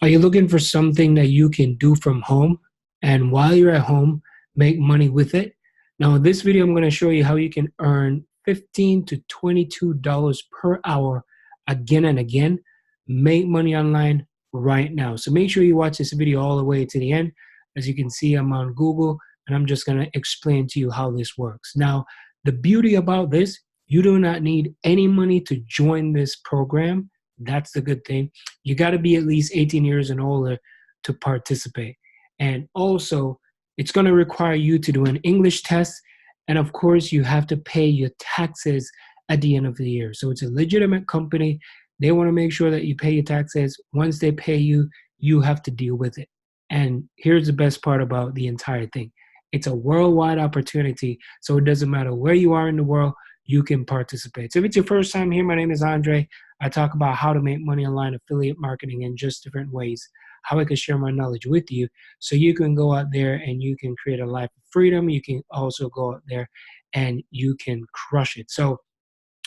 Are you looking for something that you can do from home and while you're at home, make money with it? Now, in this video, I'm going to show you how you can earn $15 to $22 per hour again and again. Make money online right now. So make sure you watch this video all the way to the end. As you can see, I'm on Google and I'm just going to explain to you how this works. Now, the beauty about this, you do not need any money to join this program. That's the good thing. You got to be at least 18 years and older to participate. And also, it's going to require you to do an English test. And of course, you have to pay your taxes at the end of the year. So it's a legitimate company. They want to make sure that you pay your taxes. Once they pay you, you have to deal with it. And here's the best part about the entire thing. It's a worldwide opportunity. So it doesn't matter where you are in the world, you can participate. So if it's your first time here, my name is Andre. I talk about how to make money online, affiliate marketing, in just different ways, how I can share my knowledge with you so you can go out there and you can create a life of freedom. You can also go out there and you can crush it. So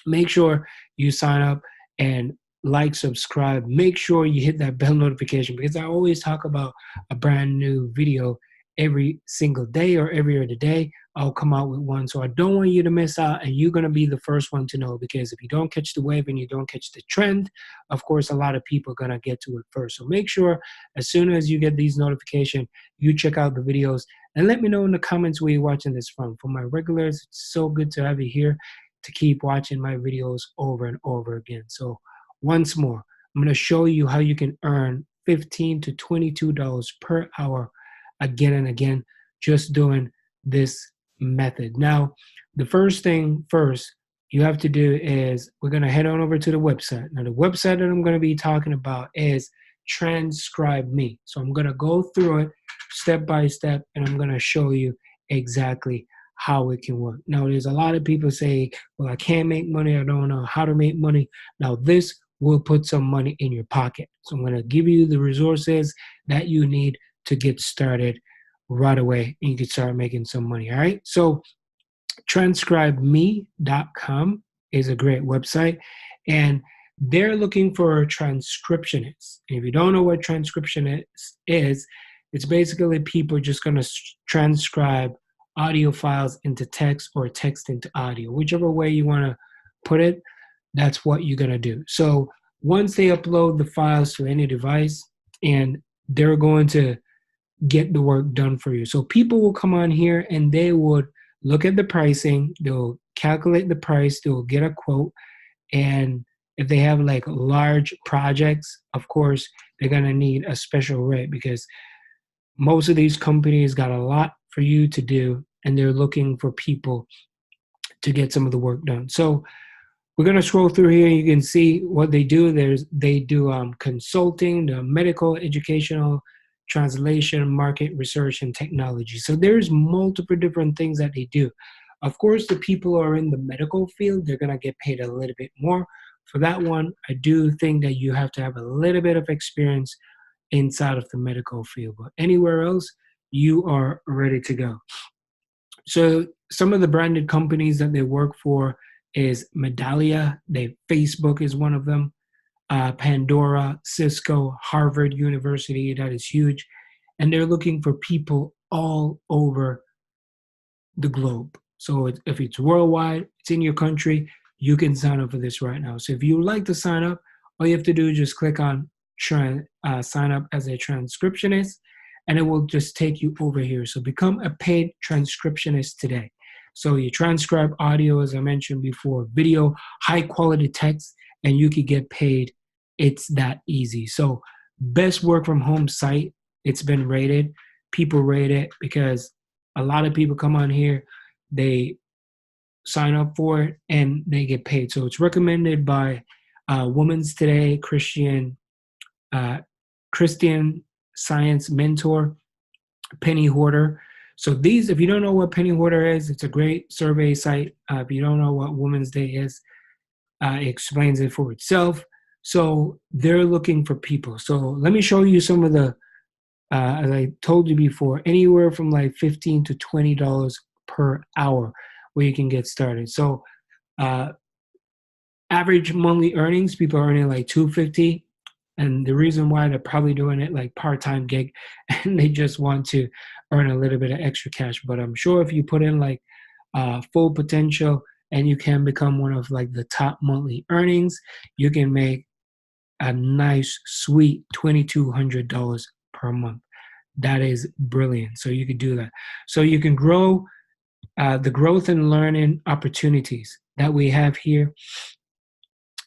make sure you sign up and like, subscribe. Make sure you hit that bell notification because I always talk about a brand new video every single day or every other day. I'll come out with one. So I don't want you to miss out, and you're going to be the first one to know, because if you don't catch the wave and you don't catch the trend, of course, a lot of people are going to get to it first. So make sure as soon as you get these notifications, you check out the videos and let me know in the comments where you're watching this from. For my regulars, it's so good to have you here to keep watching my videos over and over again. So once more, I'm going to show you how you can earn $15 to $22 per hour again and again, just doing this method. Now, the first thing first you have to do is we're going to head on over to the website. Now, the website that I'm going to be talking about is Transcribe Me. So I'm going to go through it step by step, and I'm going to show you exactly how it can work. Now, there's a lot of people say, well, I can't make money. I don't know how to make money. Now, this will put some money in your pocket. So I'm going to give you the resources that you need to get started right away, and you can start making some money. All right. So transcribemecom is a great website, and they're looking for transcriptionists. And if you don't know what transcriptionist is, it's basically people just going to transcribe audio files into text or text into audio, whichever way you want to put it. That's what you're going to do. So once they upload the files to any device, and they're going to get the work done for you. So people will come on here and they would look at the pricing, they'll calculate the price, they'll get a quote. And if they have like large projects, of course, they're going to need a special rate, because most of these companies got a lot for you to do, and they're looking for people to get some of the work done. So we're going to scroll through here. You can see what they do. They do consulting, the medical, educational, translation, market research, and technology. So there's multiple different things that they do. Of course, the people who are in the medical field, they're going to get paid a little bit more. For that one, I do think that you have to have a little bit of experience inside of the medical field. But anywhere else, you are ready to go. So some of the branded companies that they work for is Medallia. Facebook is one of them. Pandora, Cisco, Harvard University, that is huge. And they're looking for people all over the globe. So if it's worldwide, it's in your country, you can sign up for this right now. So if you would like to sign up, all you have to do is just click on sign up as a transcriptionist, and it will just take you over here. So become a paid transcriptionist today. So you transcribe audio, as I mentioned before, video, high quality text, and you could get paid. It's that easy. So best work from home site. It's been rated. People rate it because a lot of people come on here, they sign up for it, and they get paid. So it's recommended by Women's Today, Christian Science Mentor, Penny Hoarder. So these, if you don't know what Penny Hoarder is, it's a great survey site. If you don't know what Women's Day is, it explains it for itself. So they're looking for people. So let me show you some of the, as I told you before, anywhere from like $15 to $20 per hour where you can get started. So average monthly earnings, people are earning like $250 And the reason why they're probably doing it like part-time gig and they just want to earn a little bit of extra cash. But I'm sure if you put in like full potential and you can become one of like the top monthly earnings, you can make a nice, sweet $2,200 per month. That is brilliant. So you could do that. So you can grow the growth and learning opportunities that we have here.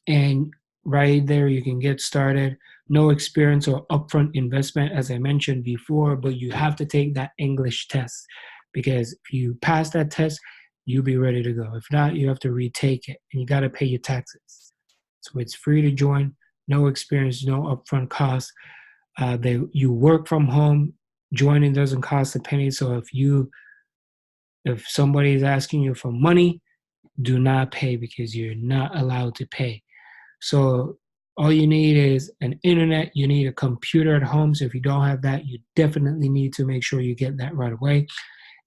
And right there, you can get started. No experience or upfront investment, as I mentioned before, but you have to take that English test because if you pass that test, you'll be ready to go. If not, you have to retake it and you got to pay your taxes. So it's free to join, no experience, no upfront cost. You work from home. Joining doesn't cost a penny. So if somebody is asking you for money, do not pay because you're not allowed to pay. So all you need is an internet. You need a computer at home. So if you don't have that, you definitely need to make sure you get that right away.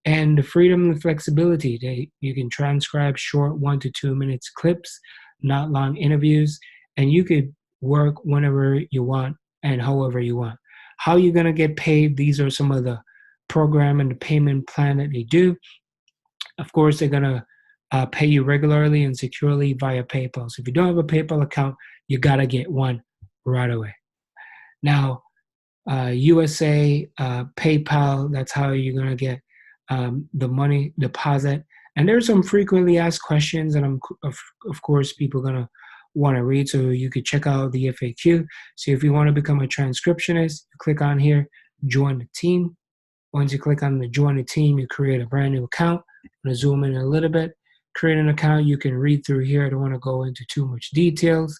And the freedom and flexibility. You can transcribe short 1 to 2 minutes clips, not long interviews, and you could work whenever you want and however you want. How you're going to get paid, these are some of the program and the payment plan that they do. Of course, they're going to pay you regularly and securely via PayPal. So if you don't have a PayPal account, you got to get one right away. Now, USA, PayPal, that's how you're going to get the money deposit. And there's some frequently asked questions that of course people are going to want to read. So you could check out the FAQ. So if you want to become a transcriptionist, you click on here, join the team. Once you click on the join the team, you create a brand new account. I'm going to zoom in a little bit. Create an account. You can read through here. I don't want to go into too much details.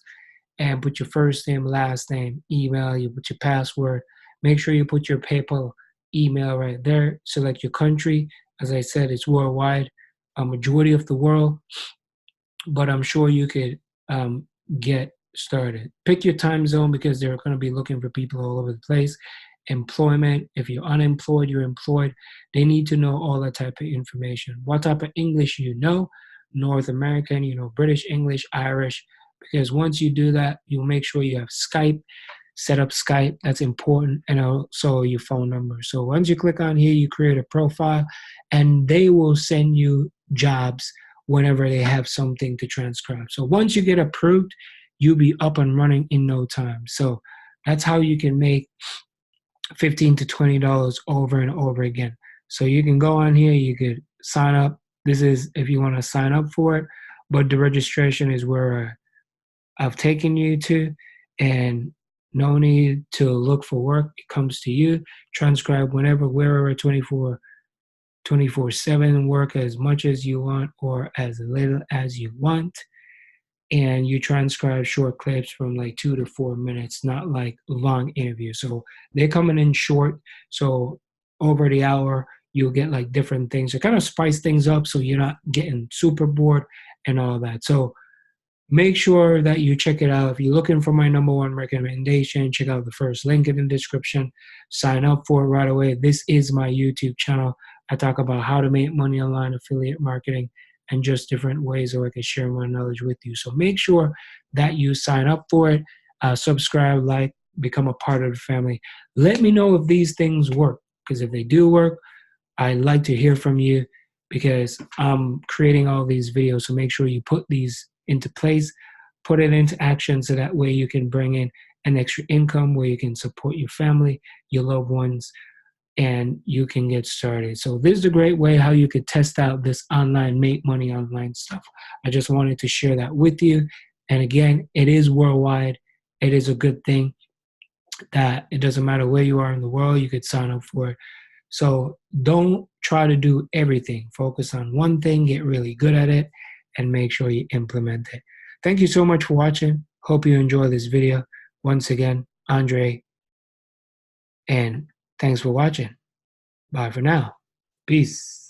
And put your first name, last name, email, you put your password. Make sure you put your PayPal email right there. Select your country. As I said, it's worldwide, a majority of the world, but I'm sure you could get started. Pick your time zone because they're going to be looking for people all over the place. Employment, if you're unemployed, you're employed. They need to know all that type of information. What type of English you know, North American, British English, Irish, because once you do that, you'll make sure you have Skype, set up Skype, that's important, and also your phone number. So once you click on here, you create a profile, and they will send you jobs whenever they have something to transcribe. So once you get approved, you'll be up and running in no time. So that's how you can make $15 to $20 over and over again. So you can go on here, you could sign up. This is if you want to sign up for it, but the registration is where I've taken you to, and no need to look for work. It comes to you. Transcribe whenever, wherever, 24/7, work as much as you want or as little as you want. And you transcribe short clips from like 2 to 4 minutes, not like long interviews. So they're coming in short. So over the hour, you'll get like different things to kind of spice things up so you're not getting super bored and all that. So make sure that you check it out. If you're looking for my #1 recommendation, check out the first link in the description. Sign up for it right away. This is my YouTube channel. I talk about how to make money online, affiliate marketing, and just different ways where I can share my knowledge with you. So make sure that you sign up for it, subscribe, like, become a part of the family. Let me know if these things work, because if they do work, I'd like to hear from you because I'm creating all these videos. So make sure you put these into place, put it into action so that way you can bring in an extra income where you can support your family, your loved ones, and you can get started. So this is a great way how you could test out this online, make money online stuff. I just wanted to share that with you. And again, it is worldwide. It is a good thing that it doesn't matter where you are in the world, you could sign up for it. So don't try to do everything. Focus on one thing, get really good at it, and make sure you implement it. Thank you so much for watching. Hope you enjoy this video. Once again, Andre, and thanks for watching. Bye for now. Peace.